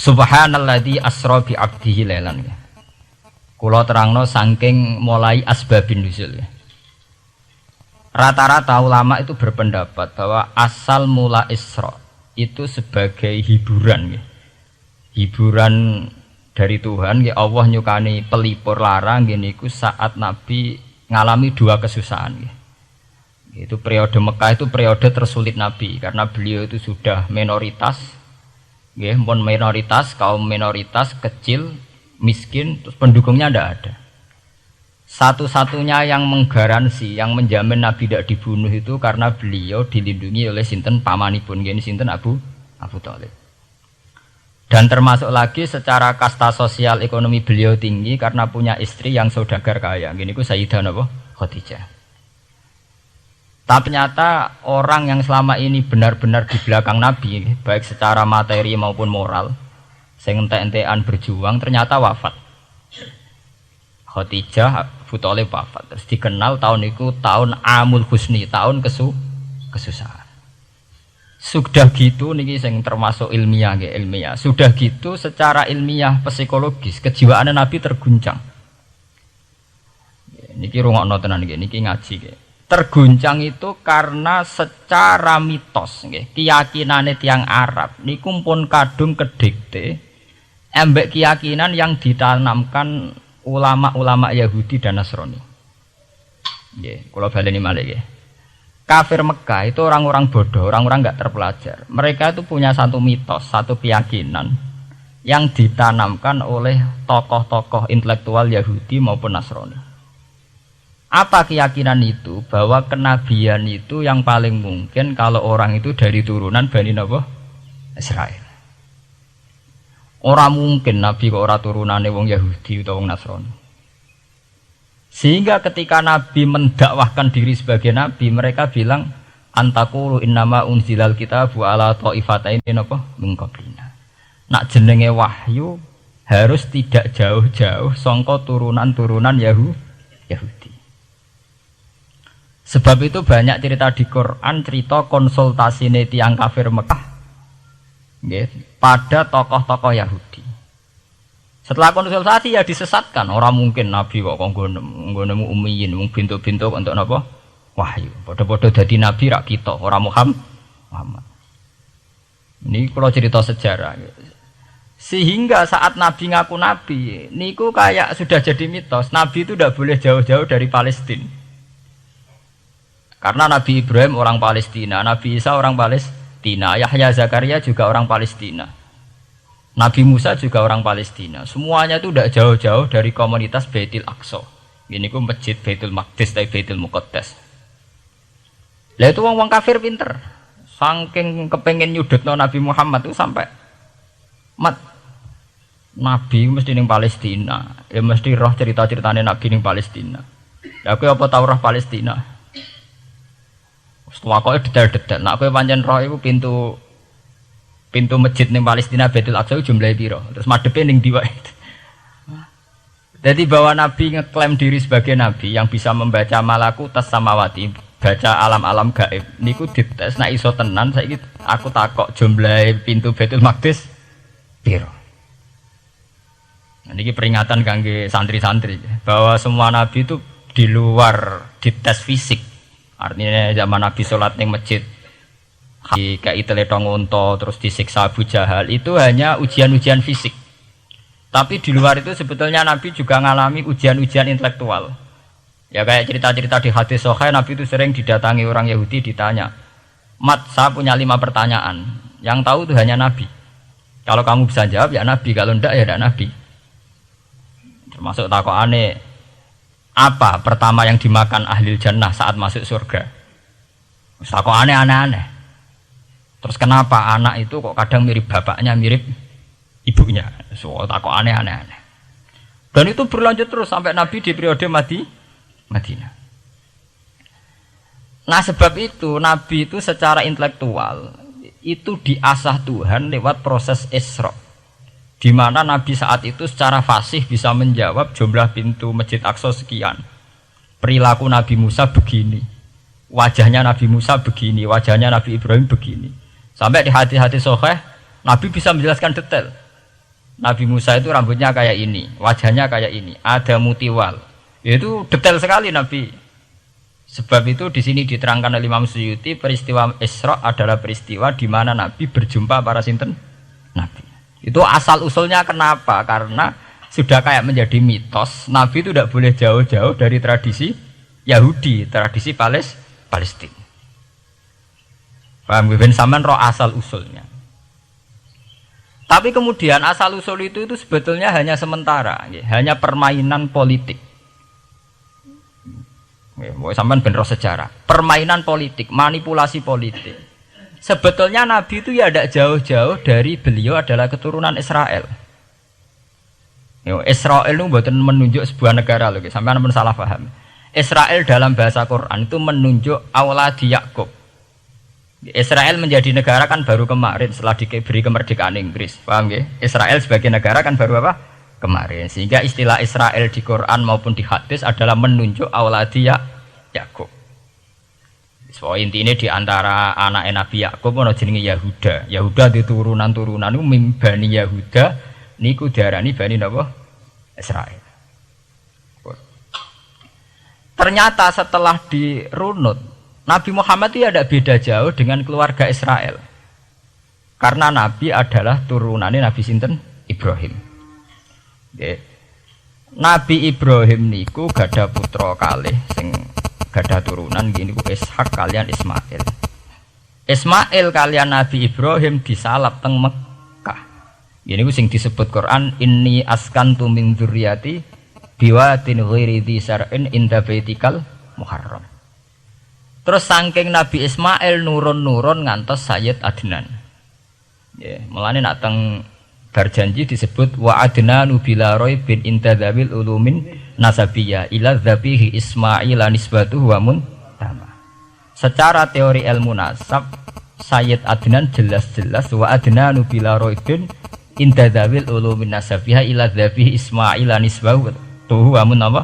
Subhanalladzi asra bi 'abdihi lailan. Kula terangno saking mulai asbabun nuzul. Rata-rata ulama itu berpendapat bahwa asal mula Isra itu sebagai hiburan. Hiburan dari Tuhan, Allah nyukani pelipur larang niku saat Nabi ngalami dua kesusahan. Itu periode Mekah itu periode tersulit Nabi karena beliau itu sudah minoritas, kaum minoritas kecil, miskin, terus pendukungnya tidak ada. Satu-satunya yang menggaransi, yang menjamin Nabi tidak dibunuh itu karena beliau dilindungi oleh sinten pamanipun, sinten Abu Thalib. Dan termasuk lagi secara kasta sosial ekonomi beliau tinggi karena punya istri yang saudagar kaya. Gini ku Sayyidah Khadijah. Tapi ternyata orang yang selama ini benar-benar di belakang Nabi, baik secara materi maupun moral, sing entek-entekan berjuang, ternyata wafat. Khadijah Abu Thalib wafat. Terus dikenal tahun itu tahun Amul Husni, tahun kesusahan. Sudah gitu niki sing termasuk ilmiah. Sudah gitu secara ilmiah psikologis kejiwaan Nabi terguncang. Niki rungokno tenan niki ngaji nggih. Terguncang itu karena secara mitos nggih, keyakinane tiyang Arab niku pun kadung kedikte embek keyakinan yang ditanamkan ulama-ulama Yahudi dan Nasrani. Nggih, kula baleni malih nggih. Kafir Mekah itu orang-orang bodoh, orang-orang enggak terpelajar. Mereka itu punya satu mitos, satu keyakinan yang ditanamkan oleh tokoh-tokoh intelektual Yahudi maupun Nasrani. Apa keyakinan itu? Bahwa kenabian itu yang paling mungkin kalau orang itu dari turunan Bani Israel. Orang mungkin Nabi kok ora turunane wong Yahudi utawa wong Nasrani. Sehingga ketika Nabi mendakwahkan diri sebagai Nabi, mereka bilang antakulu innama unzilal kitabu ala ta'ifataini min qablina. Nak jenenge wahyu harus tidak jauh-jauh sangka turunan-turunan Yahudi. Sebab itu banyak cerita di Quran, cerita konsultasine tiyang kafir Mekah pada tokoh-tokoh Yahudi. Setelah konsultasi ya disesatkan. Orang mungkin Nabi kok nggone ummiyin, mung bintu-bintu untuk napa? Wahyu. Padha-padha dadi nabi rak kita, ora Muhammad. Ini kalau cerita sejarah. Sehingga saat Nabi ngaku Nabi, niku kayak sudah jadi mitos. Nabi itu tidak boleh jauh-jauh dari Palestina. Karena Nabi Ibrahim orang Palestina, Nabi Isa orang Palestina, Yahya Zakaria juga orang Palestina. Nabi Musa juga orang Palestina. Semuanya itu tidak jauh-jauh dari komunitas Baitul Aqsa. Ini ku masjid Baitul Maqdis atau Baitul Muqaddas. Lah itu wong kafir pinter. Saking kepengen nyudutno Nabi Muhammad itu sampai Nabi mesti ning Palestina. Ya mesti roh cerita-ceritane Nabi ning Palestina. Lah kowe apa tau roh Palestina? Setelah kok detail-detail. Nak kowe pancen roh iku pintu masjid ning Palestina Baitul Aqsa jumlahe piro? Terus madhepe ning ndi wae. Jadi bahwa Nabi ngeklaim diri sebagai Nabi yang bisa membaca malakutas samawati, baca alam-alam gaib. Niku dites nek iso tenan saiki aku takok jumlahe pintu Baitul Maqdis piro. Nah, niki peringatan kangge santri-santri bahwa semua Nabi itu di luar dites fisik. Artinya zaman Nabi sholat ning masjid kayak teletong unta terus disiksa Abu Jahal itu hanya ujian-ujian fisik. Tapi di luar itu sebetulnya Nabi juga mengalami ujian-ujian intelektual. Ya kayak cerita-cerita di hadis Sahih, Nabi itu sering didatangi orang Yahudi ditanya, "Mat, saya punya 5 pertanyaan. Yang tahu itu hanya Nabi. Kalau kamu bisa jawab ya Nabi, kalau enggak ya enggak Nabi." Termasuk takokane, apa pertama yang dimakan ahli jannah saat masuk surga? Takokane aneh-aneh. Terus kenapa anak itu kok kadang mirip bapaknya, mirip ibunya? Soal takut aneh-aneh. Dan itu berlanjut terus sampai Nabi di periode Madinah. Nah sebab itu Nabi itu secara intelektual itu diasah Tuhan lewat proses Isra. Di mana Nabi saat itu secara fasih bisa menjawab jumlah pintu Masjid Aqsa sekian. Perilaku Nabi Musa begini. Wajahnya Nabi Musa begini, wajahnya Nabi Ibrahim begini. Sampai di hati-hati Sahih, Nabi bisa menjelaskan detail. Nabi Musa itu rambutnya kayak ini, wajahnya kayak ini, ada mutiwal. Itu detail sekali Nabi. Sebab itu di sini diterangkan oleh Imam Suyuti, peristiwa Isra adalah peristiwa di mana Nabi berjumpa para sinten Nabi. Itu asal usulnya kenapa? Karena sudah kayak menjadi mitos, Nabi itu tidak boleh jauh-jauh dari tradisi Yahudi, tradisi Palestina. Paham ben sampean roh asal usulnya. Tapi kemudian asal usul itu sebetulnya hanya sementara, hanya permainan politik. Sampean ben roh sejarah, permainan politik, manipulasi politik. Sebetulnya Nabi itu ya tidak jauh-jauh dari beliau adalah keturunan Israel. Israel itu bukan menunjuk sebuah negara loh, sampean pun salah paham. Israel dalam bahasa Quran itu menunjuk auladi Yakub. Israel menjadi negara kan baru kemarin setelah diberi kemerdekaan Inggris, paham ya? Israel sebagai negara kan baru apa? Kemarin. Sehingga istilah Israel di Quran maupun di hadis adalah menunjuk auladi Yakub. So intinya di antara anak Nabi Yakub ono jenenge Yahuda. Yahuda di turunan-turunan itu Bani Yahuda niku diarani Bani napa? Israel. Ternyata setelah dirunut Nabi Muhammad itu ada beda jauh dengan keluarga Israel. Karena Nabi adalah turunannya Nabi sinten Ibrahim. Okay. Nabi Ibrahim niku gada putra kalih sing gada turunan gini ku Ishak kalian Ismail. Ismail kalian Nabi Ibrahim disalap teng Mekah. Gini ku sing disebut Quran inni askantu min dzurriyyati biwatin ghairi dzi sar'in inda baitikal muharram. Terus saking Nabi Ismail nurun-nurun ngantos Sayyid Adnan. Ya, mulane nak teng berjanji disebut wa adnanu bila bin intadzabil ulumin nasabiyah ila dzabihi Ismail nisbatuhu wa muntama. Secara teori ilmu nasab Sayyid Adnan jelas-jelas wa adnanu bila bin intadzabil ulumin nasabiyah ila dzabihi Ismail nisbatuhu wa muntama.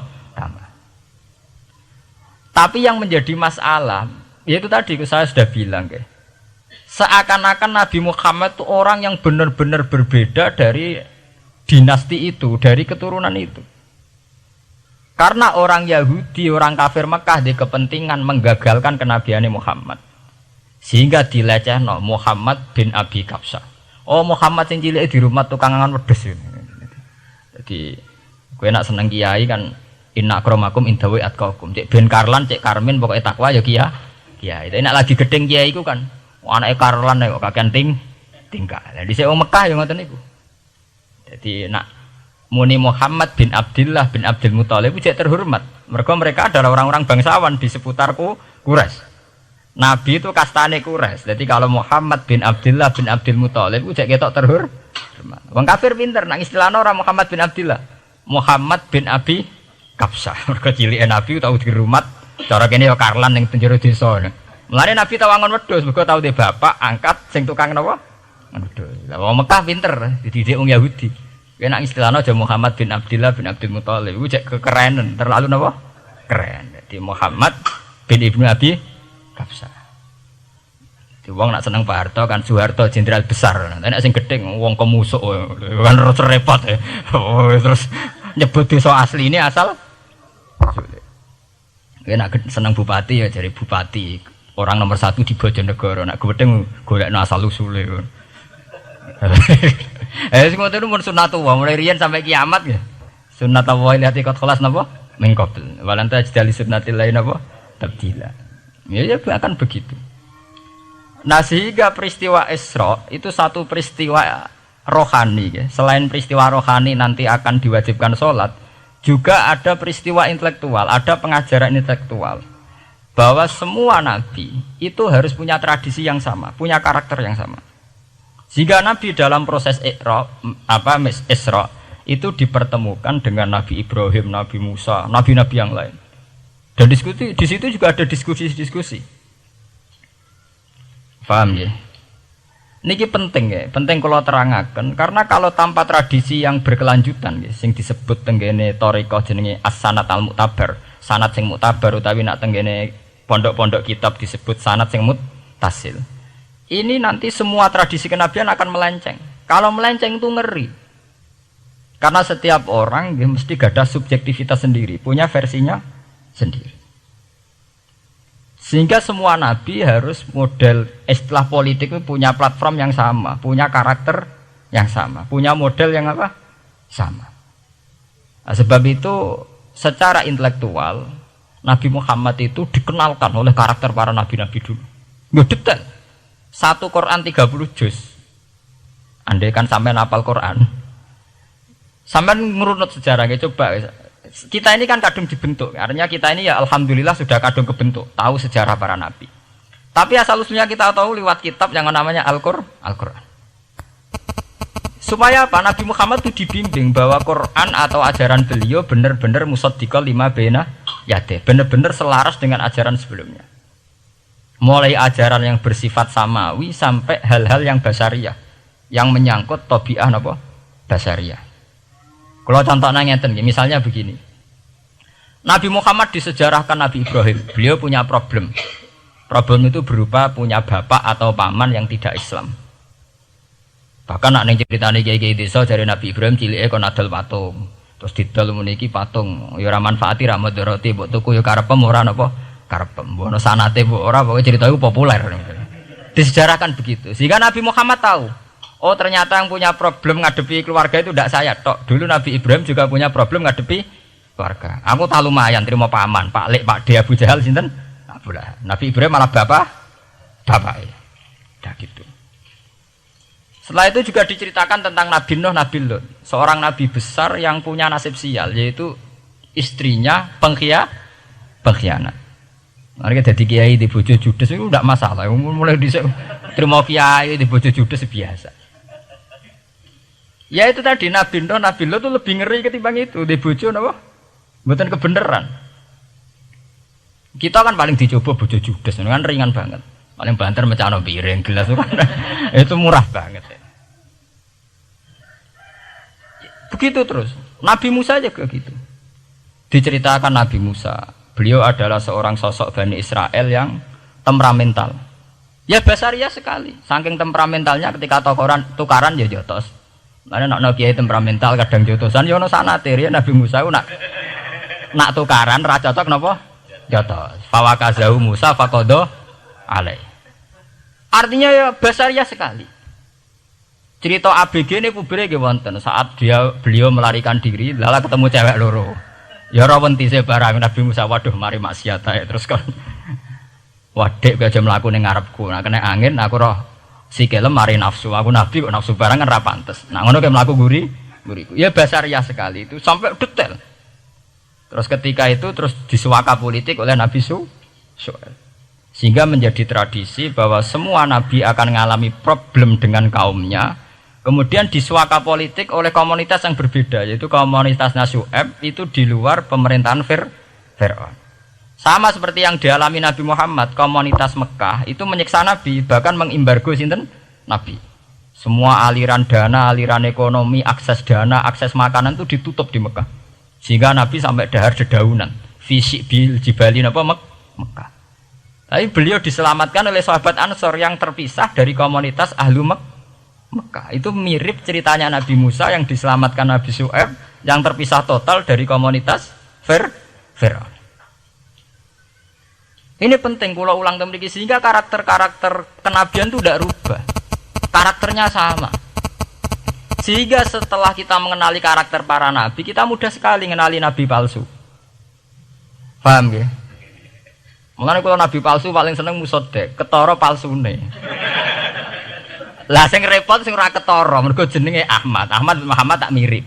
Tapi yang menjadi masalah, yaitu tadi saya sudah bilang, seakan-akan Nabi Muhammad itu orang yang benar-benar berbeda dari dinasti itu, dari keturunan itu. Karena orang Yahudi, orang kafir Mekah di kepentingan menggagalkan kenabian Muhammad, sehingga dilecehno Muhammad bin Abi Kabsah. Oh Muhammad yang cilik di rumah tukangan wedes. Jadi, gue nak seneng kiai kan. Inna akramakum indawi atqakum. Cek Ben Karlan, cek Karmin pokoknya takwa ya kiai. Tapi nak lagi gedeng kiai iku kan. Anake Karlan kok kakean tingkah. Lah dhisik wong Mekah ya ngoten niku. Jadi nak muni Muhammad bin Abdullah bin Abdul Muthalib cek terhormat. Mereka adalah orang-orang bangsawan di seputar Quraisy. Nabi itu kastane Quraisy. Jadi kalau Muhammad bin Abdullah bin Abdul Muthalib cek ketok terhormat. Wong kafir pinter nang istilahna ora Muhammad bin Abdullah. Muhammad bin Abi Kabsah, mereka cilik Nabi tahu dirumat, cara kene ya Karlan yang penjara desa. Mulane Nabi tahu angon wedhus, mereka tahu de bapak angkat sing tukang napa? Wedhus. Lah wong Mekah pinter, dididik wong Yahudi. Kena istilahna aja Muhammad bin Abdullah bin Abdul Muthalib, iku cek kekerenan, terlalu napa? Keren. Jadi Muhammad bin Ibnu Abi Kabsah. Di wong nak seneng Pak Harto kan Soeharto jenderal besar. Nek sing gedeng wong kemusuk kan repot ya. Oh, terus nyebut desa asli ini asal nak seneng bupati ya jadi bupati orang nomor 1 di Bojonegoro nak gedeng golekno asal usule sing ngoten mun sunatullah mulai riyen sampai kiamat ya sunatullah ilati qad khalas napa mengkobel walanta jadi sunnatil lain napa tabdila ya akan begitu. Nah sehingga peristiwa Isra itu satu peristiwa rohani ya. Selain peristiwa rohani nanti akan diwajibkan sholat, juga ada peristiwa intelektual, ada pengajaran intelektual bahwa semua nabi itu harus punya tradisi yang sama, punya karakter yang sama. Jika nabi dalam proses Isra itu dipertemukan dengan Nabi Ibrahim, Nabi Musa, nabi-nabi yang lain. Dan diskusi di situ juga ada diskusi-diskusi. Paham ya? Niki penting ya, penting kalau terangaken karena kalau tanpa tradisi yang berkelanjutan ya, sing disebut tenggene thariqah jenenge as-sanad al-mu'tabar, sanad sing mu'tabar utawi nak tenggene pondok-pondok kitab disebut sanad sing muttasil. Ini nanti semua tradisi kenabian akan melenceng. Kalau melenceng itu ngeri. Karena setiap orang dia mesti ada subjektivitas sendiri, punya versinya sendiri. Sehingga semua nabi harus model istilah politik itu punya platform yang sama, punya karakter yang sama, punya model yang apa? Sama. Nah, sebab itu secara intelektual Nabi Muhammad itu dikenalkan oleh karakter para nabi-nabi dulu. Nggak detail. Satu Quran 30 juz. Andai kan sampai hafal Quran, sampai ngurunut sejarahnya coba. Kita ini kan kadung dibentuk. Artinya kita ini ya alhamdulillah sudah kadung kebentuk, tahu sejarah para nabi. Tapi asal usulnya kita tahu lewat kitab yang namanya Al-Quran. Supaya apa? Nabi Muhammad itu dibimbing bahwa Quran atau ajaran beliau benar-benar musaddiqal lima baina yadayhi, benar-benar selaras dengan ajaran sebelumnya. Mulai ajaran yang bersifat samawi sampai hal-hal yang basariyah, yang menyangkut tabiah apa? Basariyah. Kalau contohnya ngeten, misalnya begini. Nabi Muhammad disejarahkan Nabi Ibrahim, beliau punya problem. Problem itu berupa punya bapak atau paman yang tidak Islam. Bahkan nak ning ceritane kiai-kiai desa dari Nabi Ibrahim cilike kon adol patung. Terus didol meniki patung, ya ora manfaati ra mudarati, mbok tuku ya karepem ora napa karepem. Mbok ono sanate mbok ora, pokoke cerita iku populer. Disejarahkan begitu. Sehingga Nabi Muhammad tahu, oh ternyata yang punya problem ngadepi keluarga itu tidak saya tok. Dulu Nabi Ibrahim juga punya problem ngadepi keluarga. Aku tak lumayan terima paman, Pak Lek, Pak De, Abu Jahal sinten? Abu Lahab. Nabi Ibrahim malah bapaknya. Dah gitu. Setelah itu juga diceritakan tentang Nabi Nuh, Nabi Lut, seorang nabi besar yang punya nasib sial, yaitu istrinya pengkhianat. Mereka jadi kiai di bojo judes itu tidak masalah. Mulai terima kiai di bojo judes biasa. Ya itu tadi Nabi Nuh, Nabi Lut itu lebih ngeri ketimbang itu di bojo apa? Bukan kebenaran. Kita kan paling dicoba bojo judes, kan ringan banget. Paling banter mecano piring gelas itu murah banget. Begitu terus. Nabi Musa juga gitu. Diceritakan Nabi Musa, beliau adalah seorang sosok Bani Israel yang temperamental. Ya basariah sekali. Saking temperamentalnya ketika tukaran ya jotos. Karena nak kiai temperamental kadang jotosan ya ono sanate ya Nabi Musa nak tukaran ra cocok napa? Jotos. Fawakazahu Musa faqada alai. Artinya ya basariah sekali. Cerita ABG ini pubere nggih wonten saat beliau melarikan diri lala ketemu cewek loro. Ya ora wentise barang Nabi Musa, waduh mari maksiat ae terus kan. Wadek aja mlaku ning ngarepku. Nah kena angin aku roh sikilem mari nafsu. Aku nabi kok nafsu barang kan ra pantes. Nah ngono ke mlaku guriku. Ya basariah sekali itu sampai detail. Terus ketika itu terus disuaka politik oleh Nabi Syuaib. Sehingga menjadi tradisi bahwa semua nabi akan mengalami problem dengan kaumnya. Kemudian disuaka politik oleh komunitas yang berbeda, yaitu komunitas Syuaib itu di luar pemerintahan Fir'aun. Sama seperti yang dialami Nabi Muhammad, komunitas Mekah itu menyiksa Nabi, bahkan mengimbargo sinten Nabi. Semua aliran dana, aliran ekonomi, akses dana, akses makanan itu ditutup di Mekah. Sehingga Nabi sampai dahar dedaunan, fisik bil jibali napa Mekah. Tapi beliau diselamatkan oleh sahabat Ansor yang terpisah dari komunitas Ahlu Mekah. Itu mirip ceritanya Nabi Musa yang diselamatkan Nabi Syuaib yang terpisah total dari komunitas Fir'aun. Ini penting kalau ulang temriki sehingga karakter-karakter kenabian itu tidak rubah. Karakternya sama. Sehingga setelah kita mengenali karakter para nabi, kita mudah sekali mengenali nabi palsu. Paham ya? Mulane kalau nabi palsu paling seneng musodek, ketara palsune. Lah sing repot sing ora ketara, mergo jenenge Ahmad. Ahmad Muhammad tak mirip.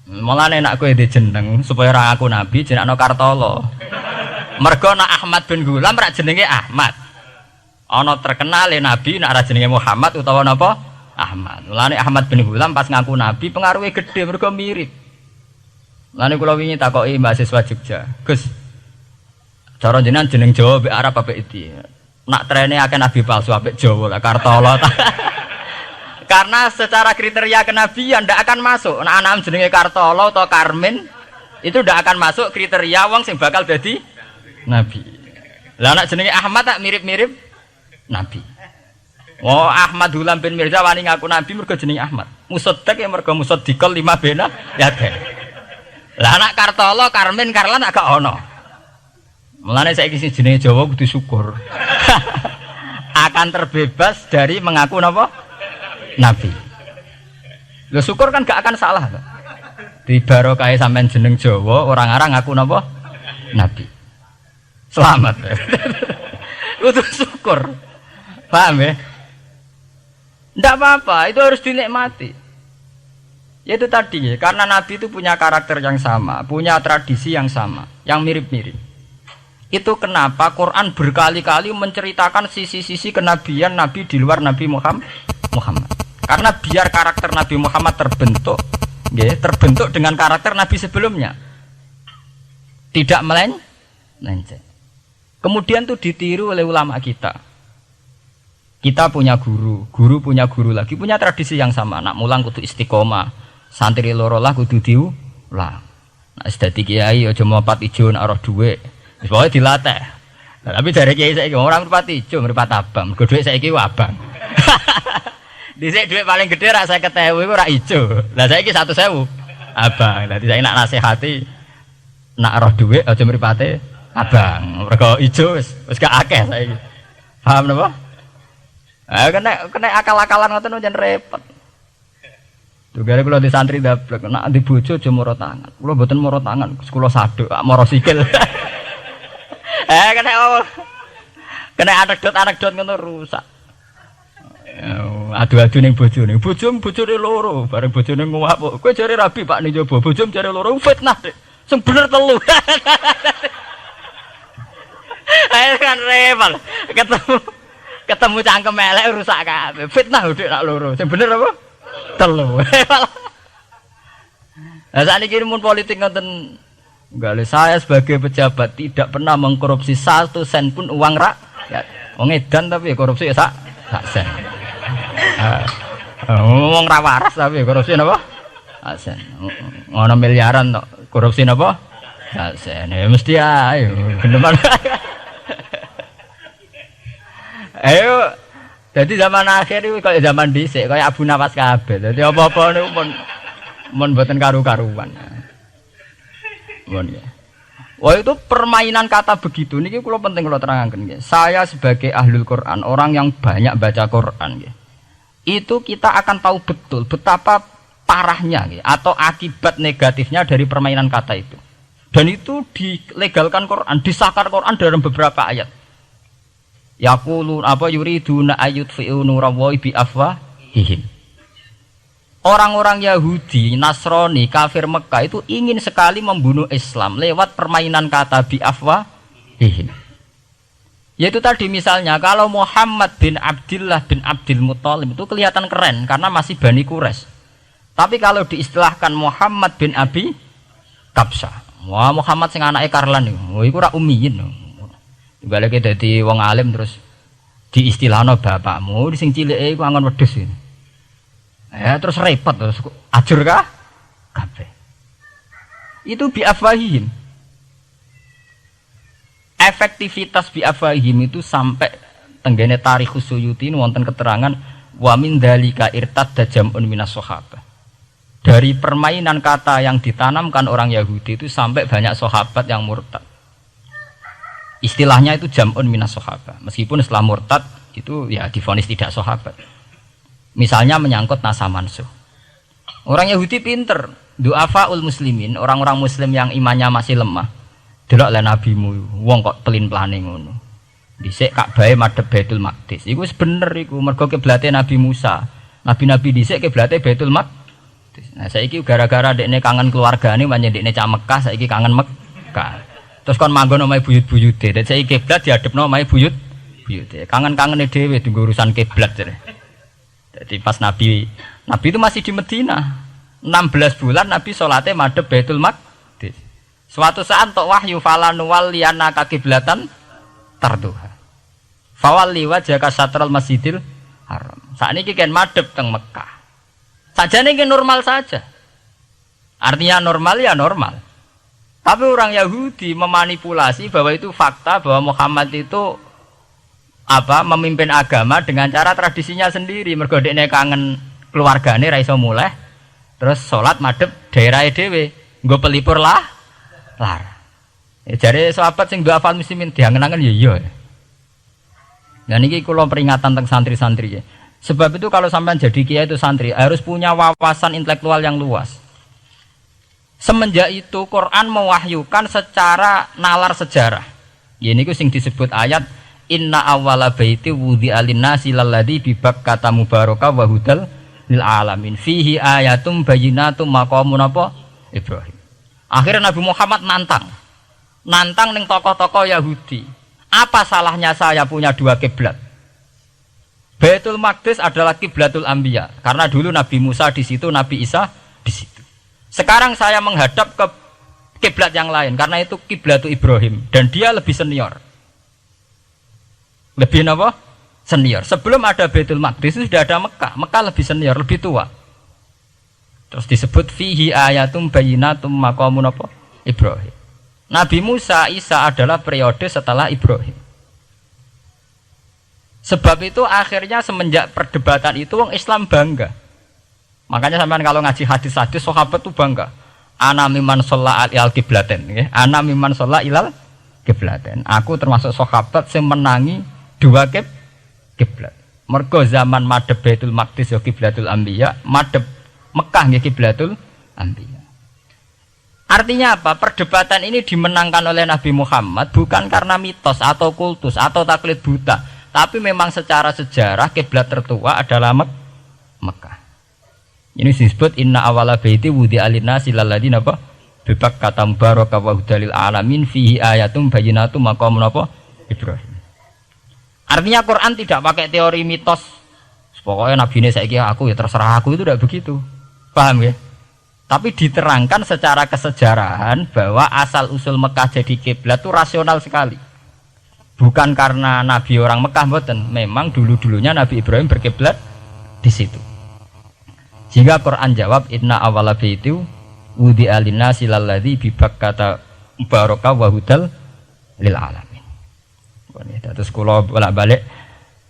Mulane nek kowe jeneng supaya ora aku nabi jenengno Kartolo. Mergo nek Ahmad bin Gulam rak jenenge Ahmad. Ana terkenal nabi nek ora jenenge Muhammad utawa napa? Ahmad. Mulane Ahmad bin Gulam pas ngaku nabi pengaruhe gede mergo mirip. Mulane kula wingi takoki mahasiswa Jogja, Gus, cara jenengan jeneng Jawa mbek Arab apa iki? Nak trene akeh nabi palsu apik Jawa lah Kartolo. Karena secara kriteria kenabian ndak akan masuk. Nek anak jenenge Kartolo atau Karmin itu ndak akan masuk kriteria wong sing bakal dadi nabi. Lah anak jenenge Ahmad tak mirip-mirip nabi. Oh Ahmad Hulam bin Mirza wani ngaku nabi mergo jenenge Ahmad. Musaddiq ya mergo musaddiqal lima bena ya teh. Lah anak Kartolo, Karmin, Karlan agak ono. Mulane saiki sing jenenge Jawa kudu syukur. Akan terbebas dari mengaku napa? Nabi. Lho syukur kan gak akan salah. Di barokah sampean jeneng Jawa, orang-orang ngaku napa? Nabi. Selamat. Kudu syukur. Paham ya? Tidak apa-apa, itu harus dinikmati. Ya itu tadi ya, karena Nabi itu punya karakter yang sama, punya tradisi yang sama, yang mirip-mirip. Itu kenapa Quran berkali-kali menceritakan sisi-sisi kenabian Nabi di luar Nabi Muhammad. Karena biar karakter Nabi Muhammad terbentuk, ya, terbentuk dengan karakter Nabi sebelumnya. Tidak melenceng. Kemudian itu ditiru oleh ulama kita. Kita punya guru punya guru lagi, punya tradisi yang sama. Nak mulang kudu istiqomah, santri loro lah kudu diulang. Nak sedadi kiai aja mripat ijo nak roh dhuwit. Wis pokoke dilatih. Tapi dari kiai saiki orang mripat ijo, mripat abang. Mergo dhuwit saiki abang. Dhisik dhuwit paling gedhe rak 50.000 iku rak ijo. Lah saiki 100.000 abang. Dadi saiki nak nasihati nak roh dhuwit aja mripate abang. Mergo ijo wis gak akeh saiki. Paham napa? Kena akal-akalan ngoten jan repot. Tugare kula di santri dablek, nek di bojo aja moro tangan. Kula mboten moro tangan, kula saduk, moro sikil. Kena anekdot ngono rusak. Adu-adu ning bojone. Bojone loro, bareng bojone nguwap. Kowe jare rabi Pak ning jaba, bojom jare loro fitnah, Dik. Sing bener telu. Ayo kan repot. Ketemu cangkem elek rusak kabeh. Fitnah udah nak loro. Sing bener apa? Telu. Lah sakniki mun politik ngoten nggale saya sebagai pejabat tidak pernah mengkorupsi 1 sen pun uang rakyat. Wong edan tapi korupsi ya sak sen. Wong ra waras tapi korupsi napa? Sak sen. Ngono miliaran tok. Korupsi napa? Sak sen. Ya mesti ayo geneman. Ayo, jadi zaman akhir itu kayak zaman dhisik, kayak Abu Nawas kabeh. Jadi apa-apa niku mun mboten karu-karuan. Mun ya. Wah itu permainan kata begitu niki kula penting kula terangaken nggih. Saya sebagai ahlul Quran, orang yang banyak baca Quran nggih. Itu kita akan tahu betul betapa parahnya nggih atau akibat negatifnya dari permainan kata itu. Dan itu dilegalkan Quran, disahkan Quran dalam beberapa ayat. Yaqulu apa yuriduna ayutfi'u nurallahi bi afwahihim. Orang-orang Yahudi, Nasrani, kafir Mekah itu ingin sekali membunuh Islam lewat permainan kata bi afwahihim. Yaitu tadi misalnya kalau Muhammad bin Abdullah bin Abdul Muthalib itu kelihatan keren karena masih Bani Quraisy. Tapi kalau diistilahkan Muhammad bin Abi Kabsah, wah Muhammad sing anake Karlan niku, iku ora ummiyin. Baleke dadi wong alim terus diistilahno bapakmu sing cilike iku angon wedhus. Ya terus repot terus ajur kah? Kabeh. Itu bi afwahihim. Efektivitas bi afwahihim itu sampai tenggene Tarikhus Suyuti wonten keterangan wa min dzalika irtadda jam'un minas sahabah. Dari permainan kata yang ditanamkan orang Yahudi itu sampai banyak sahabat yang murtad. Istilahnya itu jam'un minas sahabah. Meskipun setelah murtad itu ya divonis tidak sahabat. Misalnya menyangkut nasa mansuh. Orang Yahudi pinter, du'afaul muslimin, orang-orang muslim yang imannya masih lemah. Delok le nabimu, wong kok pelin-pelane ngono. Dhisik Ka'bah madhep Baitul Maqdis. Iku wis bener iku, mergo kiblate Nabi Musa. Nabi-nabi dhisik kiblate Baitul Maqdis. Nah, saiki gara-gara dekne kangen keluargane banyak dekne cah Mekah, saiki kangen Mekah. Terus kon manggon omahe buyut-buyute. Dadi saiki kiblat diadepno omahe buyut-buyute. Kangen-kangene dhewe tunggu urusan kiblat jare. Jadi pas Nabi itu masih di Medina. 16 bulan Nabi salate madhep Baitul Maqdis. Suatu saat tok wahyu falan walliyana kiblatan tarduha. Fawalli wajhaka satral Masjidil Haram. Sakniki kan madhep teng Mekah. Sajane iki normal saja. Artinya normal ya normal. Tapi orang Yahudi memanipulasi bahwa itu fakta bahwa Muhammad itu memimpin agama dengan cara tradisinya sendiri. Mergo dekne kangen keluargane ra iso muleh. Terus salat madhep daerah dhewe, nggo pelipur lar. Ya jare sahabat sing duwe hafal muslimin diangen-angen ya iya. Nah niki kula peringatan tentang santri-santri ya. Sebab itu kalau sampean jadi kiai itu santri harus punya wawasan intelektual yang luas. Semenjak itu Quran mewahyukan secara nalar sejarah. Ya niku sing disebut ayat inna awwala baiti wudi'a lin-nasi lalladzi bi Bakkata mubaraka wa hudal lil alamin fihi ayatum bayyinatum maqamun apa Ibrahim. Akhirnya Nabi Muhammad nantang ning tokoh-tokoh Yahudi. Apa salahnya saya punya dua kiblat? Baitul Maqdis adalah kiblatul anbiya karena dulu Nabi Musa di situ, Nabi Isa di situ. Sekarang saya menghadap ke kiblat yang lain karena itu kiblatul Ibrahim dan dia lebih senior. Lebih apa? Senior. Sebelum ada Baitul Maqdis itu sudah ada Mekah. Mekah lebih senior, lebih tua. Terus disebut fihi ayatum bayyinatum maqamun apa? Ibrahim. Nabi Musa, Isa adalah periode setelah Ibrahim. Sebab itu akhirnya semenjak perdebatan itu orang Islam bangga. Makanya sampean kalau ngaji hadis-hadis sahabat itu bangga. Ana mimman shalla al qiblaten, nggih. Ana mimman shalla ilal qiblaten. Aku termasuk sahabat yang menangi dua kiblat. Mergo zaman madhep Baitul Maqdis ya kiblatul anbiya, madhep Mekah nggih kiblatul anbiya. Artinya apa? Perdebatan ini dimenangkan oleh Nabi Muhammad bukan karena mitos atau kultus atau taklid buta, tapi memang secara sejarah kiblat tertua adalah Mekah. Ini disebut inna awala baiti wudi'a lin-nasi lalladzi napa bi Bakkata mubaraka wa hudalil alamin fihi ayatum bayyinatum maqamun apa Ibrahim. Artinya Quran tidak pakai teori mitos. Pokoknya nabi ini saiki aku ya terserah aku, itu tidak begitu. Paham ya? Tapi diterangkan secara kesejarahan bahwa asal usul Mekah jadi kiblat itu rasional sekali. Bukan karena nabi orang Mekah mboten, memang dulu-dulunya Nabi Ibrahim berkiblat di situ. Jika Quran jawab inna awwala baiti wudi'a lin-nasi lalladzi bi Bakkata mubaraka wa hudal lil alamin. Terus kula bolak-balik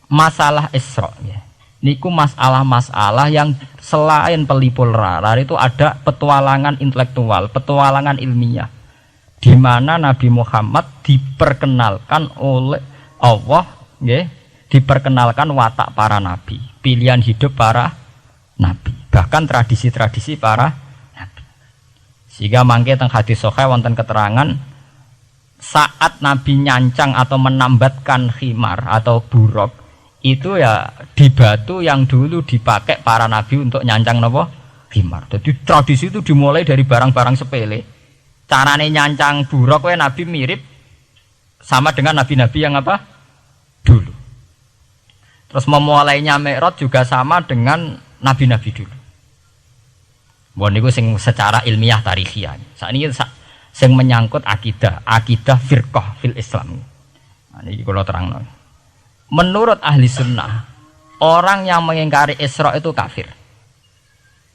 masalah Isra ya. Niku masalah-masalah yang selain pelipur lar itu ada petualangan intelektual, petualangan ilmiah. Di mana Nabi Muhammad diperkenalkan oleh Allah nggih, diperkenalkan watak para nabi, pilihan hidup para nabi, bahkan tradisi-tradisi para nabi. Sehingga mangke teng hadis sahih wonten keterangan saat Nabi nyancang atau menambatkan khimar atau buruk itu ya di batu yang dulu dipakai para nabi untuk nyancang napa khimar. Jadi tradisi itu dimulai dari barang-barang sepele. Carane nyancang buruk wae nabi mirip sama dengan nabi-nabi yang apa? Dulu. Terus memulainya Mi'raj juga sama dengan nabi-nabi dulu. Bon niku sing secara ilmiah tarikhiyah. Sakniki sing menyangkut akidah firqah fil Islam. Nah niki kula terangno. Menurut ahli sunnah, orang yang mengingkari Isra itu kafir.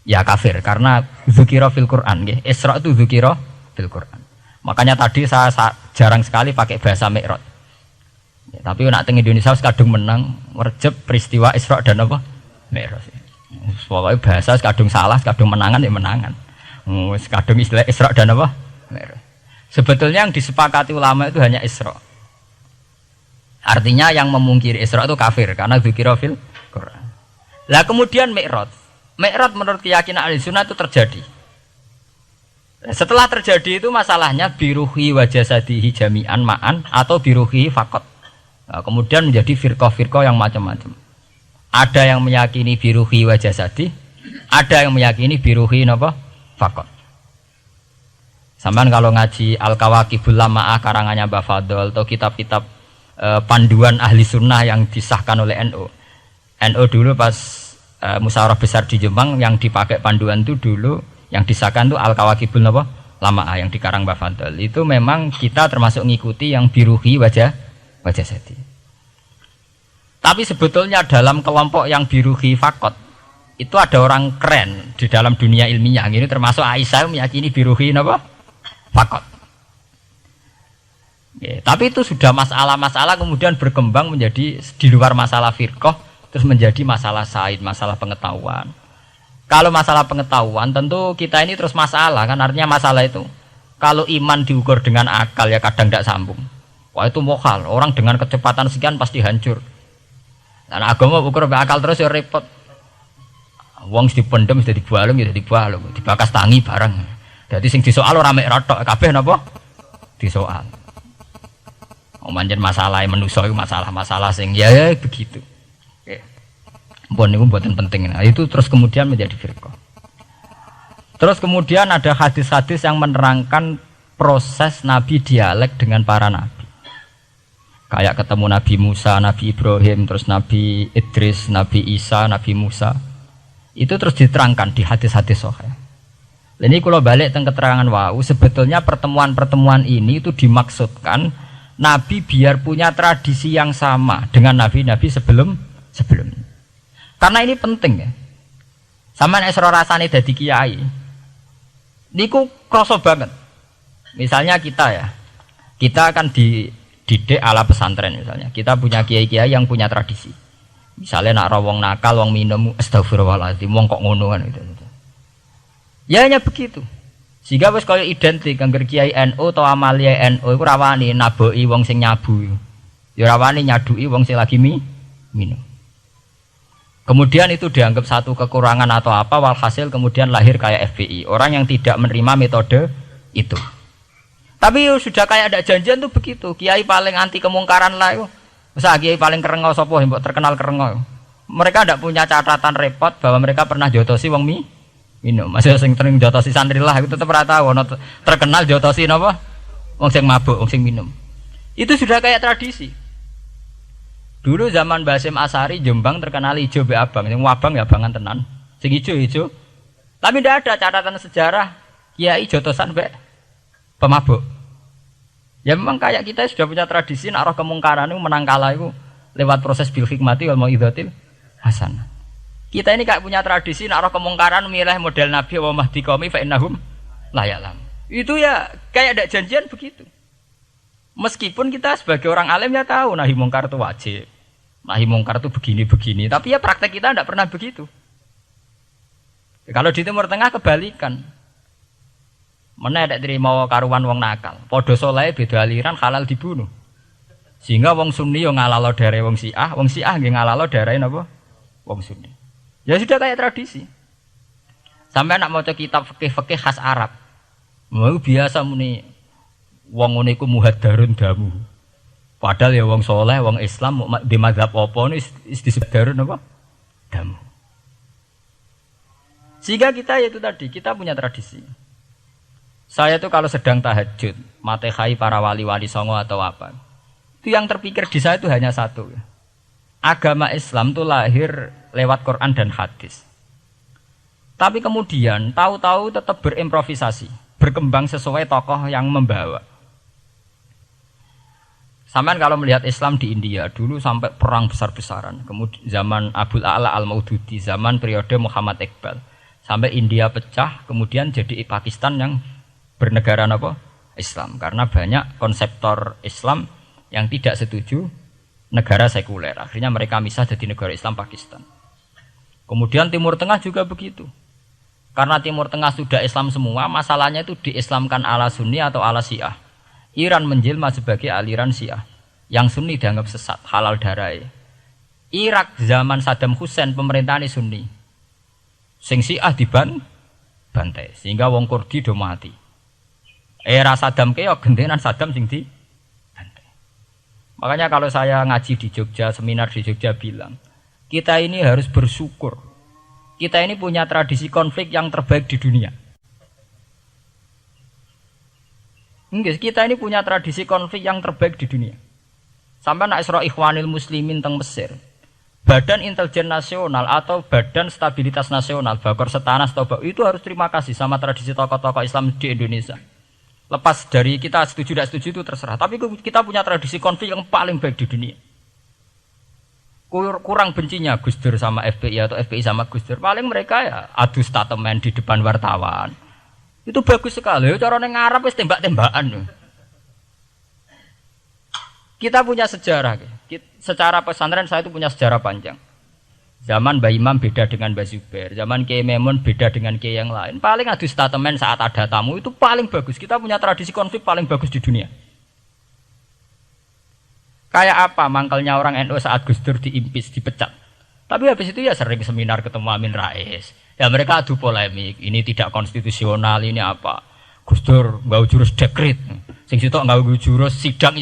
Ya kafir karena dzikra fil Quran nggih. Isra itu dzikra fil Quran. Makanya tadi saya jarang sekali pakai bahasa Mi'raj. Ya, tapi nak teng Indonesia kadung menang merjep peristiwa Isra dan apa? Mi'raj. Pokoknya bahasa kadung salah, kadung menangan ya menangan. Kadung istilah Isra dan apa? Mi'raj. Sebetulnya yang disepakati ulama itu hanya Isra. Artinya yang memungkiri Isra itu kafir karena dzikra fil Quran. Lah kemudian Mi'raj menurut keyakinan ahli sunnah itu terjadi. Setelah terjadi itu masalahnya biruhi wa jasadihi jami'an ma'an atau biruhi faqat. Nah, kemudian menjadi firqah-firqah yang macam-macam. Ada yang meyakini biruhi wa jasadi, ada yang meyakini biruhi napa faqat. Sampeyan kalau ngaji Al-Kawakibul Lama'ah karangannya Mbah Fadl atau kitab-kitab panduan ahli sunnah yang disahkan oleh NU. NU dulu pas musyawarah besar di Jemang yang dipakai panduan itu dulu yang disahkan itu Al-Kawakibul Lama'ah yang dikarang Mbah Fadl. Itu memang kita termasuk ngikuti yang biruhi wajah sadi. Tapi sebetulnya dalam kelompok yang biruhi fakot itu ada orang keren di dalam dunia ilmiah. Ini termasuk Aisyah meyakini biruhi napa? Fakot. Ya, tapi itu sudah masalah-masalah kemudian berkembang menjadi di luar masalah firqah, terus menjadi masalah said, masalah pengetahuan. Kalau masalah pengetahuan tentu kita ini terus masalah kan, artinya masalah itu kalau iman diukur dengan akal ya kadang tidak sambung. Wah itu mokal, orang dengan kecepatan sekian pasti hancur. Dan agama ukur akal terus ya repot. Wong dipendem sudah dibualung ya dibualung, dibakas tangi bareng. Jadi sing disoal ora mek rotok kabeh napa? Disoal. Manjen masalah manusia itu masalah-masalah sing ya begitu. Oke. Mbon niku mboten penting. Nah, itu terus kemudian menjadi firqah. Terus kemudian ada hadis-hadis yang menerangkan proses Nabi dialek dengan para nabi. Kayak ketemu Nabi Musa, Nabi Ibrahim, terus Nabi Idris, Nabi Isa, Nabi Musa. Itu terus diterangkan di hadis-hadis sahih. Ini kalau balik tentang keterangan wau, sebetulnya pertemuan-pertemuan ini itu dimaksudkan Nabi biar punya tradisi yang sama dengan nabi-nabi sebelumnya. Karena ini penting ya. Sama nek sira rasane dadi kiai. Niku kroso banget. Misalnya kita ya. Kita akan dididik ala pesantren misalnya. Kita punya kiai-kiai yang punya tradisi. Misalnya nak rawong nakal, wong minum astagfirullahaladzim, wong kok ngono kan gitu. Ya hanya begitu. Sehingga wis kaya identik angger kiai NU atau amalia NU iku rawani naboki wong sing nyabu. Ya rawani nyaduki wong sing lagi minum. Kemudian itu dianggap satu kekurangan atau apa, walhasil kemudian lahir kayak FPI. Orang yang tidak menerima metode itu. Tapi sudah kayak ada janjian tuh begitu. Kiai paling anti kemungkaran lah itu. Masa kiai paling kerengo sapa mbok terkenal kerengo. Mereka tidak punya catatan repot bahwa mereka pernah jotosi wong minum. Masih sing sering jotosi santri lah itu tetep ora tahu terkenal jotosi napa? Wong sing mabuk, wong sing minum. Itu sudah kayak tradisi. Dulu zaman Basim Asari Jombang terkenal ijo be abang, sing abang ya abangan tenan. Sing ijo. Tapi tidak ada catatan sejarah kiai jotosan be pemabuk. Ya memang kayak kita sudah punya tradisi nak roh kemungkaran itu menang kalah itu lewat proses bil hikmati wal mau'izatil hasanah. Kita ini kayak punya tradisi nak roh kemungkaran milih model Nabi wa mahdi qaumi fa innahum la ya'lam. Itu ya kayak ada janjian begitu. Meskipun kita sebagai orang alim ya tahu nahi mungkar itu wajib. Nahi mungkar itu begini-begini, tapi ya praktek kita tidak pernah begitu. Kalau di Timur Tengah kebalikan. Mana ada terima karuan wong nakal. Podo soleh beda aliran halal dibunuh. Sehingga wong Sunni yo ngalalo darah wong Syiah nggih ngalalo darah napa? Wong Sunni. Ya sudah kayak tradisi. Sampai nak maca kitab fikih-fikih khas Arab. Mau biasa muni wong ngene iku muhaddarun damu. Padahal ya wong soleh, wong Islam di mazhab apa wis disebut darun apa? Damu. Sehingga kita itu tadi, kita punya tradisi. Saya tuh kalau sedang tahajud, matehai para wali-wali songo atau apa, itu yang terpikir di saya itu hanya satu. Agama Islam itu lahir lewat Quran dan hadis. Tapi kemudian tahu-tahu tetap berimprovisasi, berkembang sesuai tokoh yang membawa. Sampai kalau melihat Islam di India dulu sampai perang besar-besaran, kemudian zaman Abul A'la Al-Maududi, zaman periode Muhammad Iqbal, sampai India pecah, kemudian jadi Pakistan yang bernegara apa? Islam, karena banyak konseptor Islam yang tidak setuju negara sekuler. Akhirnya mereka misah jadi negara Islam Pakistan. Kemudian Timur Tengah juga begitu. Karena Timur Tengah sudah Islam semua, masalahnya itu diislamkan ala Sunni atau ala Syiah. Iran menjelma sebagai aliran Syiah. Yang Sunni dianggap sesat, halal darai. Irak zaman Saddam Hussein pemerintahan Sunni. Sing Syiah dibantai, sehingga wong Kurdi do mati. Era Saddam keok gentenan Saddam sing di bantai. Makanya kalau saya ngaji di Jogja, seminar di Jogja bilang, kita ini harus bersyukur. Kita ini punya tradisi konflik yang terbaik di dunia. Enggak, kita ini punya tradisi konflik yang terbaik di dunia. Sampai nak Isra Ikhwanil Muslimin teng Mesir. Badan Intelijen Nasional atau Badan Stabilitas Nasional, Bakor Setanas itu harus terima kasih sama tradisi tokoh-tokoh Islam di Indonesia. Lepas dari kita setuju tidak setuju itu terserah. Tapi kita punya tradisi konflik yang paling baik di dunia. Kurang bencinya Gus Dur sama FPI atau FPI sama Gus Dur. Paling mereka ya adu statement di depan wartawan. Itu bagus sekali. Cara nang Arab wis tembak-tembakan. Kita punya sejarah. Secara pesantren saya itu punya sejarah panjang. Zaman Mbah Imam beda dengan Mbah Zubair, zaman Kiai Memun beda dengan Kiai yang lain. Paling adu statement saat ada tamu itu paling bagus. Kita punya tradisi konflik paling bagus di dunia. Kayak apa mangkalnya orang NU saat Gus Dur diimpis, dipecat. Tapi habis itu ya sering seminar ketemu Amin Rais. Ya mereka adu polemik, ini tidak konstitusional, ini apa. Gus Dur nggak jurus dekret. Sing sitok nggak jurus sidang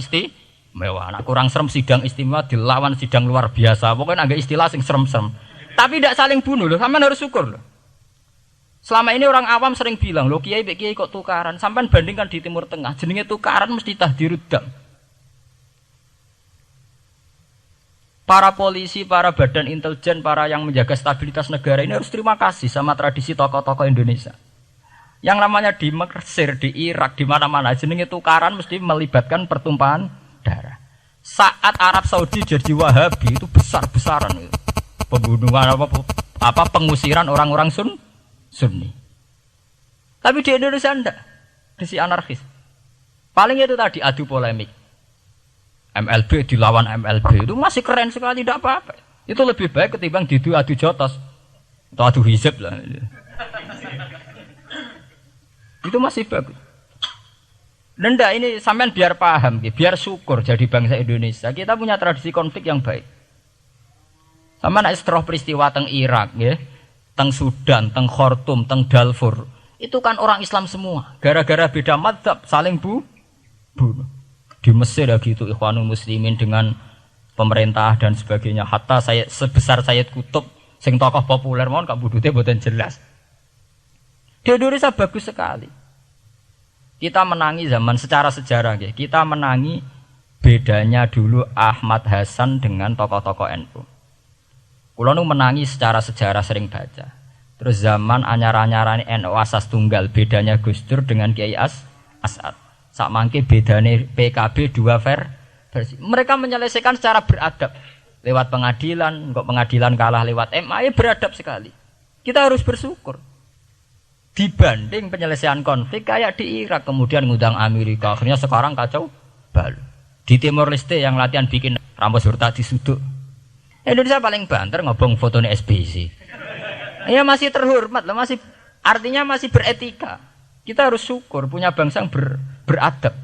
mewah, nak kurang serem sidang istimewa dilawan sidang luar biasa. Pokoknya agak istilah sing serem-serem. Tapi tidak saling bunuh loh, sampean harus syukur loh. Selama ini orang awam sering bilang, loh kiai kok tukaran. Sampean bandingkan di Timur Tengah, jenenge tukaran mesti tahdirudam. Para polisi, para badan intelijen, para yang menjaga stabilitas negara ini harus terima kasih sama tradisi tokoh-tokoh Indonesia. Yang namanya di Mesir, di Irak, di mana-mana jenenge tukaran mesti melibatkan pertumpahan darah. Saat Arab Saudi jadi Wahabi itu besar-besaran itu. Pembunuhan apa pengusiran orang-orang Sunni. Tapi di Indonesia enggak. Di anarkis. Paling itu tadi adu polemik. MLB dilawan MLB itu masih keren sekali, tidak apa-apa. Itu lebih baik ketimbang adu jotos atau adu hizib lah. Itu masih bagus. Nenda ini sampean biar paham, biar syukur jadi bangsa Indonesia. Kita punya tradisi konflik yang baik. Sama nak setelah peristiwa teng Irak, ya, teng Sudan, teng Khartoum, teng Darfur, itu kan orang Islam semua. Gara-gara beda madzhab saling bunuh. Di Mesir ya gitu, Ikhwanul Muslimin dengan pemerintah dan sebagainya. Hatta saya sebesar Sayyid Qutb, sing tokoh populer mohon kak budutnya boten jelas. Di Indonesia bagus sekali. Kita menangi zaman secara sejarah, ya. Kita menangi bedanya dulu Ahmad Hasan dengan tokoh-tokoh NU. Kulo nu menangi secara sejarah sering baca. Terus zaman anyar-anyarane NU asas tunggal, bedanya Gus Dur dengan Kiai As'ad. Sak mangke bedane PKB dua versi. Mereka menyelesaikan secara beradab. Lewat pengadilan, kok pengadilan kalah lewat MA, beradab sekali. Kita harus bersyukur. Dibanding penyelesaian konflik kayak di Irak kemudian ngundang Amerika, akhirnya sekarang kacau balau. Di Timor Leste yang latihan bikin Ramos Hurta disuduk, Indonesia paling banter ngobong fotonya SBC. Ya masih terhormat lah, masih artinya masih beretika. Kita harus syukur punya bangsa yang beradab.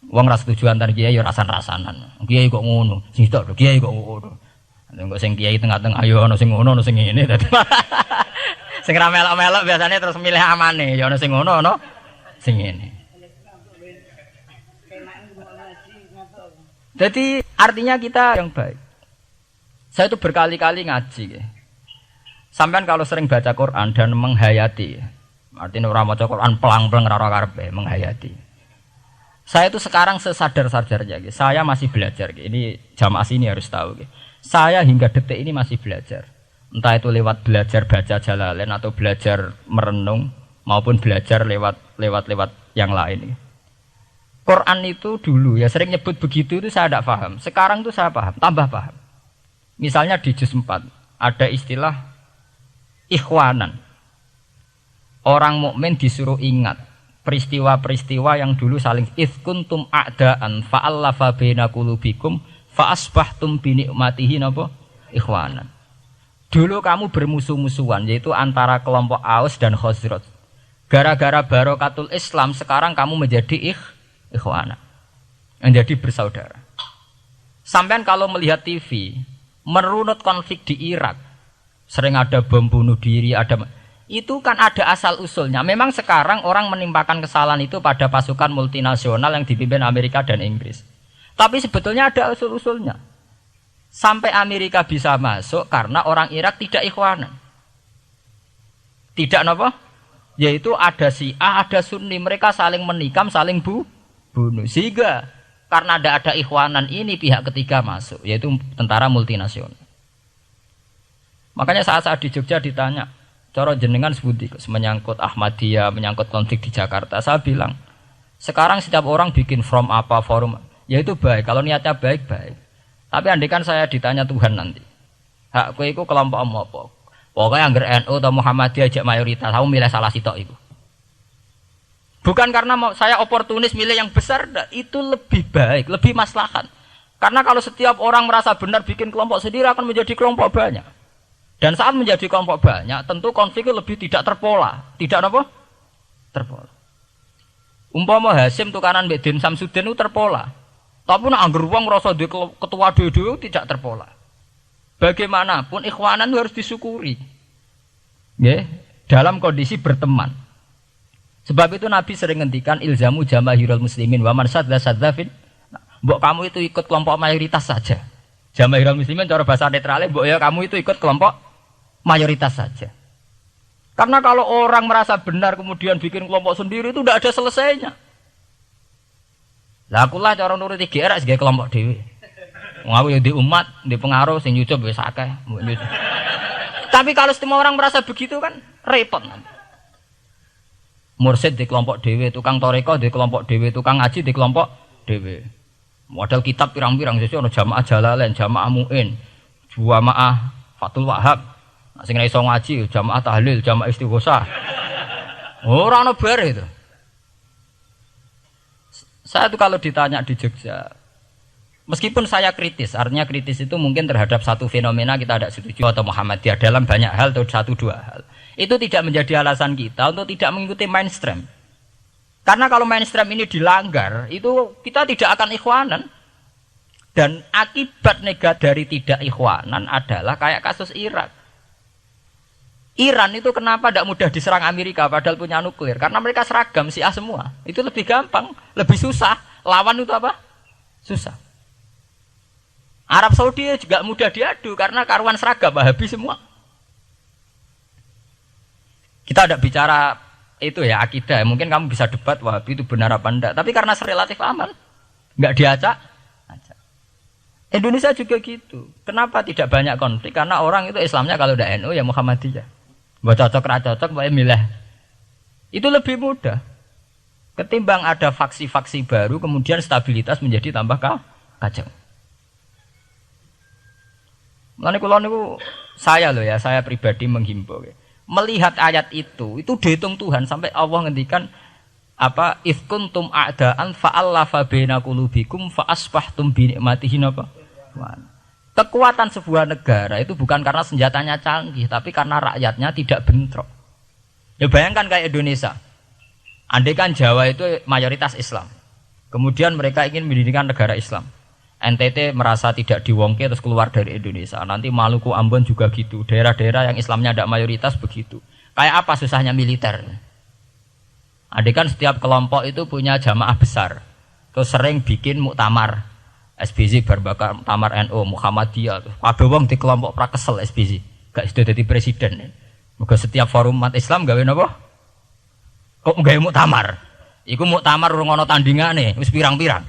Wong ras tujuan tar kiai rasan-rasanan. Kiai kok ngono, sing tok lho kiai kok ngono. Engko sing kiai tengah-tengah ayo ono sing ngono, ono sing ngene dadi. Sing ra melok-melok biasanya terus milih amane, ya ono sing ngono, ono sing ngene. Jadi artinya kita yang baik. Saya itu berkali-kali ngaji ya. Sampean kalau sering baca Quran dan menghayati, artinya ora maca Quran pelang-pelang ora karepe, menghayati. Saya itu sekarang sesadar-sadarnya, saya masih belajar. Ini jamaah sini harus tahu. Saya hingga detik ini masih belajar. Entah itu lewat belajar baca Jalalain atau belajar merenung maupun belajar lewat yang lain. Quran itu dulu ya sering nyebut begitu itu saya tidak paham. Sekarang itu saya paham, tambah paham. Misalnya di juz 4 ada istilah ikhwanan. Orang mukmin disuruh ingat peristiwa-peristiwa yang dulu saling kuntum a'daan fa'allafa baina qulubikum fa asbahtum bi ni'matihi napa ikhwanan. Dulu kamu bermusuh-musuhan, yaitu antara kelompok Aus dan Khazraj. Gara-gara barokatul Islam, sekarang kamu menjadi ikhwana. Menjadi bersaudara. Sampean kalau melihat TV, merunut konflik di Irak, sering ada bom bunuh diri, itu kan ada asal-usulnya. Memang sekarang orang menimpakan kesalahan itu pada pasukan multinasional yang dipimpin Amerika dan Inggris. Tapi sebetulnya ada usul-usulnya. Sampai Amerika bisa masuk karena orang Irak tidak ikhwanan. Tidak apa? Yaitu ada Syiah, ada Sunni, mereka saling menikam, saling bunuh. Sehingga karena ada ikhwanan ini pihak ketiga masuk, yaitu tentara multinasional. Makanya saat di Jogja ditanya, cara jenengan sebuti menyangkut Ahmadiyah, menyangkut konflik di Jakarta, saya bilang, sekarang setiap orang bikin from apa forum, yaitu baik, kalau niatnya baik-baik. Tapi andaikan saya ditanya Tuhan nanti, hak kowe iku kelompok apa? Pokoknya angger NU atau Muhammadiyah ajak mayoritas, kamu milih salah sitok iku. Bukan karena mau saya oportunis milih yang besar, itu lebih baik, lebih maslahat. Karena kalau setiap orang merasa benar bikin kelompok sendiri akan menjadi kelompok banyak. Dan saat menjadi kelompok banyak, tentu konfliknya lebih tidak terpola. Tidak apa? Terpola. Umpama Hasim tukaran mbek Den Samsudin itu terpola. Tapi nek angger wong ngrasa duwe ketua dhewe tidak terpola. Bagaimanapun ikhwanan itu harus disyukuri. Nggih, dalam kondisi berteman. Sebab itu Nabi sering ngendikan ilzamu jamaahirul muslimin wa man sadza sadzafin. Mbok kamu itu ikut kelompok mayoritas saja. Jamaahirul muslimin cara bahasa netralnya mbok ya kamu itu ikut kelompok mayoritas saja. Karena kalau orang merasa benar kemudian bikin kelompok sendiri itu tidak ada selesainya. Lah akulah cara nuruti GR sebagai kelompok dhewe. Wong aku ya di umat, di pengaruh sing nyucup wis akeh. Tapi kalau semua orang merasa begitu kan repot nanti. Mursid di kelompok dhewe, tukang toreko di kelompok dhewe, tukang ngaji di kelompok dhewe. Model kitab pirang-pirang sesuk ana jamaah Jalalain, jamaah Muin, jamaah Fathul Wahhab. Nek sing ora iso ngaji jamaah tahlil, jamaah istighosah. Ora ana bare itu. Saya tuh kalau ditanya di Jogja, meskipun saya kritis, artinya kritis itu mungkin terhadap satu fenomena kita tidak setuju atau Muhammadiyah dalam banyak hal atau satu dua hal. Itu tidak menjadi alasan kita untuk tidak mengikuti mainstream. Karena kalau mainstream ini dilanggar, itu kita tidak akan ikhwanan. Dan akibat negatif dari tidak ikhwanan adalah kayak kasus Irak. Iran itu kenapa tidak mudah diserang Amerika padahal punya nuklir? Karena mereka seragam Syiah semua. Itu lebih gampang, lebih susah. Lawan itu apa? Susah. Arab Saudi juga mudah diadu karena karuan seragam Wahabi semua. Kita tidak bicara itu ya akidah. Mungkin kamu bisa debat Wahabi itu benar apa enggak. Tapi karena relatif aman, nggak diacak. Indonesia juga gitu. Kenapa tidak banyak konflik? Karena orang itu Islamnya kalau udah NU ya Muhammadiyah. Buat cocok cocok, boleh milih. Itu lebih mudah. Ketimbang ada faksi-faksi baru, kemudian stabilitas menjadi tambah kacau. Mulane kula niku saya pribadi menghimbau. Melihat ayat itu dihitung Tuhan sampai Allah ngendikan apa if kuntum a'daan fa'allafa baina qulubikum fa asbahtum bi ni'matihi napa. Kekuatan sebuah negara itu bukan karena senjatanya canggih, tapi karena rakyatnya tidak bentrok. Ya bayangkan kayak Indonesia. Andai kan Jawa itu mayoritas Islam. Kemudian mereka ingin mendirikan negara Islam. NTT merasa tidak diwongke terus keluar dari Indonesia. Nanti Maluku, Ambon juga gitu. Daerah-daerah yang Islamnya tidak mayoritas begitu. Kayak apa susahnya militer? Andai kan setiap kelompok itu punya jamaah besar. Terus sering bikin muktamar. SBZ berbakar muktamar NU, Muhammadiyah. Kabeh wong di kelompok prakesel SBZ. Gak sudah jadi presiden. Moga setiap forum umat Islam gawe napa? Kok gawe muktamar? Iku muktamar urung ana tandingane, wis pirang-pirang.